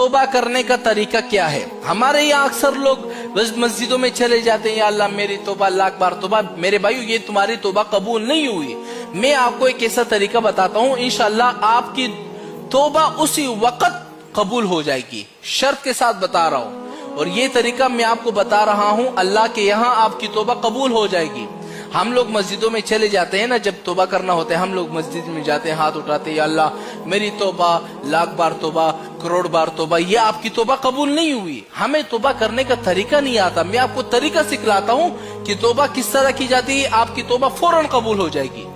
तौबा करने का तरीका क्या है। हमारे यहाँ अक्सर लोग बस मस्जिदों में चले जाते हैं, या अल्लाह मेरी तौबा, लाख बार तौबा। मेरे भाइयों, ये तुम्हारी तौबा कबूल नहीं हुई। मैं आपको एक ऐसा तरीका बताता हूँ, इंशाअल्लाह आपकी तौबा उसी वक्त कबूल हो जाएगी। शर्त के साथ बता रहा हूँ, और ये तरीका मैं आपको बता रहा हूँ, अल्लाह के यहाँ आपकी तौबा कबूल हो जाएगी। हम लोग मस्जिदों में चले जाते हैं ना, जब तौबा करना होता है हम लोग मस्जिद में जाते हैं, हाथ उठाते हैं, या अल्लाह मेरी तौबा, लाख बार तौबा, करोड़ बार तौबा। ये आपकी तौबा कबूल नहीं हुई। हमें तौबा करने का तरीका नहीं आता। मैं आपको तरीका सिखलाता हूँ कि तौबा किस तरह की जाती है। आपकी तौबा फौरन कबूल हो जाएगी।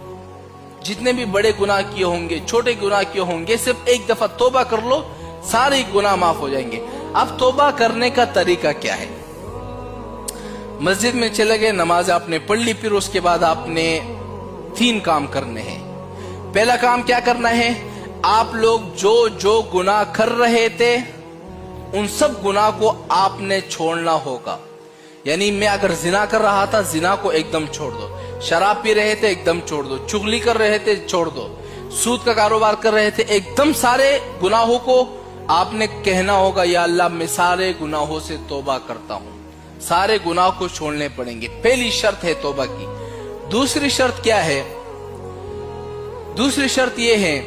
जितने भी बड़े गुनाह किए होंगे, छोटे गुनाह किए होंगे, सिर्फ एक दफा तौबा कर लो, सारे गुनाह माफ हो जाएंगे। अब तौबा करने का तरीका क्या है। मस्जिद में चले गए, नमाज आपने पढ़ ली, फिर उसके बाद आपने 3 काम करने हैं। पहला काम क्या करना है, आप लोग जो जो गुनाह कर रहे थे उन सब गुनाह को आपने छोड़ना होगा। यानी मैं अगर जिना कर रहा था, जिना को एकदम छोड़ दो। शराब पी रहे थे, एकदम छोड़ दो। चुगली कर रहे थे, छोड़ दो। सूद का कारोबार कर रहे थे, एकदम सारे गुनाहों को आपने कहना होगा, या अल्लाह मैं सारे गुनाहों से तौबा करता हूं। सारे गुनाह को छोड़ने पड़ेंगे। पहली शर्त है तौबा की। दूसरी शर्त क्या है, दूसरी शर्त यह है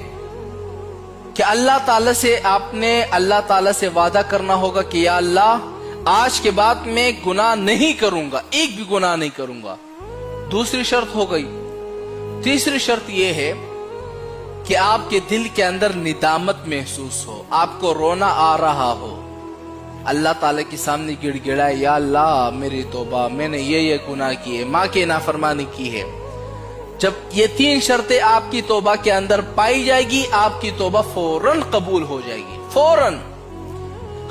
कि अल्लाह ताला से आपने अल्लाह ताला से वादा करना होगा कि या अल्लाह आज के बाद मैं गुनाह नहीं करूंगा, एक भी गुनाह नहीं करूंगा। दूसरी शर्त हो गई। तीसरी शर्त यह है कि आपके दिल के अंदर निदामत महसूस हो, आपको रोना आ रहा हो, अल्लाह ताला के सामने गिड़गिड़ाए, या अल्लाह मेरी तौबा, मैंने ये गुनाह किए, माँ की नाफरमानी की है। जब ये 3 शर्तें आपकी तौबा के अंदर पाई जाएगी, आपकी तौबा फौरन कबूल हो जाएगी, फौरन।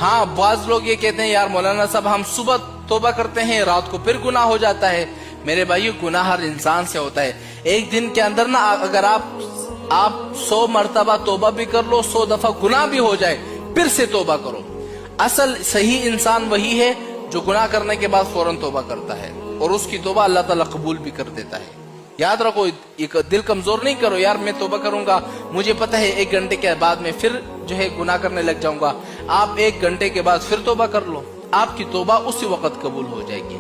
हाँ, बाज लोग ये कहते हैं, यार मौलाना साहब हम सुबह तौबा करते हैं, रात को फिर गुनाह हो जाता है। मेरे भाइयों, गुनाह हर इंसान से होता है। एक दिन के अंदर ना, अगर आप 100 मरतबा तौबा भी कर लो, 100 दफा गुनाह भी हो जाए, फिर से तौबा करो। असल सही इंसान वही है जो गुनाह करने के बाद फौरन तौबा करता है, और उसकी तौबा अल्लाह ताला कबूल भी कर देता है। याद रखो, दिल कमजोर नहीं करो, यार मैं तौबा करूंगा, मुझे पता है 1 घंटे के बाद में फिर जो है गुनाह करने लग जाऊंगा। आप 1 घंटे के बाद फिर तौबा कर लो, आपकी तौबा उसी वक्त कबूल हो जाएगी।